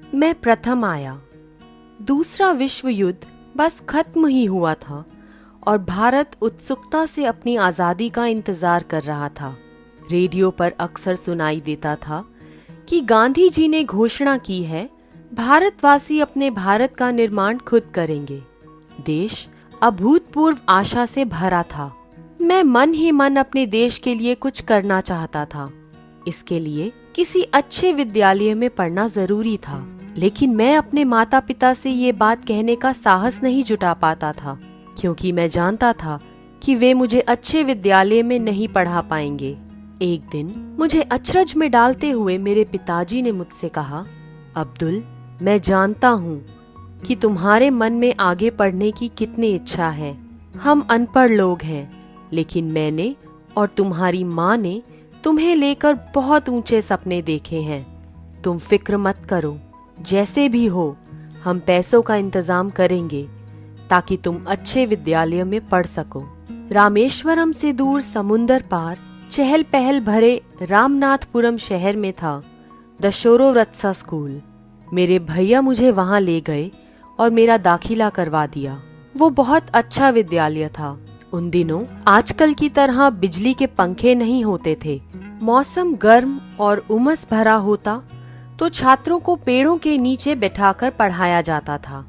मैं प्रथम आया। दूसरा विश्व युद्ध बस खत्म ही हुआ था और भारत उत्सुकता से अपनी आज़ादी का इंतजार कर रहा था। रेडियो पर अक्सर सुनाई देता था कि गांधी जी ने घोषणा की है, भारतवासी अपने भारत का निर्माण खुद करेंगे। देश अभूतपूर्व आशा से भरा था। मैं मन ही मन अपने देश के लिए कुछ करना चाहता था। इसके लिए किसी अच्छे विद्यालय में पढ़ना जरूरी था, लेकिन मैं अपने माता पिता से ये बात कहने का साहस नहीं जुटा पाता था, क्योंकि मैं जानता था कि वे मुझे अच्छे विद्यालय में नहीं पढ़ा पाएंगे। एक दिन मुझे अचरज में डालते हुए मेरे पिताजी ने मुझसे कहा, अब्दुल, मैं जानता हूँ कि तुम्हारे मन में आगे पढ़ने की कितनी इच्छा है। हम अनपढ़ लोग हैं, लेकिन मैंने और तुम्हारी माँ ने तुम्हें लेकर बहुत ऊंचे सपने देखे हैं। तुम फिक्र मत करो, जैसे भी हो हम पैसों का इंतजाम करेंगे ताकि तुम अच्छे विद्यालय में पढ़ सको। रामेश्वरम से दूर समुंदर पार चहल पहल भरे रामनाथपुरम शहर में था दशोरोवत्सा स्कूल। मेरे भैया मुझे वहां ले गए और मेरा दाखिला करवा दिया। वो बहुत अच्छा विद्यालय था। उन दिनों आजकल की तरह बिजली के पंखे नहीं होते थे। मौसम गर्म और उमस भरा होता तो छात्रों को पेड़ों के नीचे बैठाकर पढ़ाया जाता था।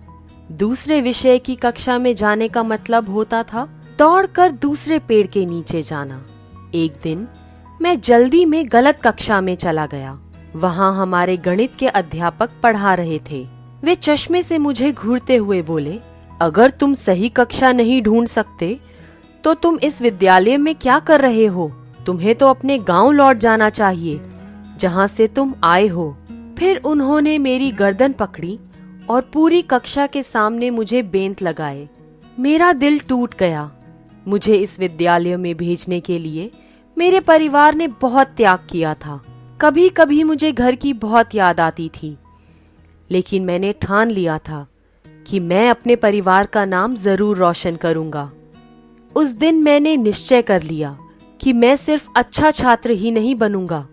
दूसरे विषय की कक्षा में जाने का मतलब होता था दौड़कर दूसरे पेड़ के नीचे जाना। एक दिन मैं जल्दी में गलत कक्षा में चला गया। वहाँ हमारे गणित के अध्यापक पढ़ा रहे थे। वे चश्मे से मुझे घूरते हुए बोले, अगर तुम सही कक्षा नहीं ढूंढ सकते तो तुम इस विद्यालय में क्या कर रहे हो? तुम्हें तो अपने गांव लौट जाना चाहिए जहां से तुम आए हो। फिर उन्होंने मेरी गर्दन पकड़ी और पूरी कक्षा के सामने मुझे बेंत लगाए। मेरा दिल टूट गया। मुझे इस विद्यालय में भेजने के लिए मेरे परिवार ने बहुत त्याग किया था। कभी कभी मुझे घर की बहुत याद आती थी, लेकिन मैंने ठान लिया था कि मैं अपने परिवार का नाम जरूर रोशन करूंगा। उस दिन मैंने निश्चय कर लिया कि मैं सिर्फ अच्छा छात्र ही नहीं बनूंगा,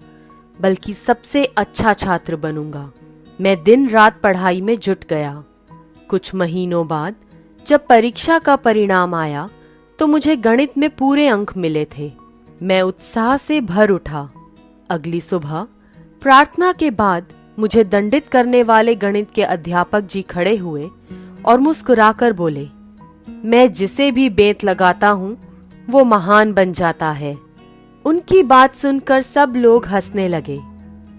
बल्कि सबसे अच्छा छात्र बनूंगा। मैं दिन रात पढ़ाई में जुट गया। कुछ महीनों बाद जब परीक्षा का परिणाम आया तो मुझे गणित में पूरे अंक मिले थे। मैं उत्साह से भर उठा। अगली सुबह प्रार्थना के बाद मुझे दंडित करने वाले गणित के अध्यापक जी खड़े हुए और मुस्कुराकर बोले, मैं जिसे भी बेंत लगाता हूँ वो महान बन जाता है। उनकी बात सुनकर सब लोग हंसने लगे।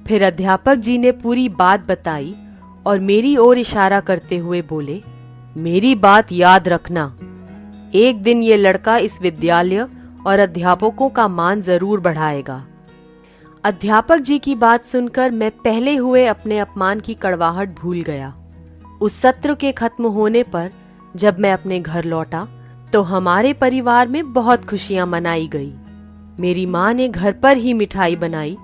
फिर अध्यापक जी ने पूरी बात बताई और मेरी ओर इशारा करते हुए बोले, मेरी बात याद रखना, एक दिन ये लड़का इस विद्यालय और अध्यापकों का मान जरूर बढ़ाएगा। अध्यापक जी की बात सुनकर मैं पहले हुए अपने अपमान की कड़वाहट भूल गया। उस सत्र के खत्म होने पर जब मैं अपने घर लौटा तो हमारे परिवार में बहुत खुशियां मनाई गई। मेरी माँ ने घर पर ही मिठाई बनाई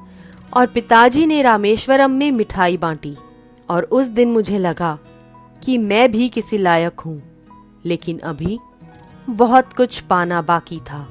और पिताजी ने रामेश्वरम में मिठाई बांटी। और उस दिन मुझे लगा कि मैं भी किसी लायक हूँ, लेकिन अभी बहुत कुछ पाना बाकी था।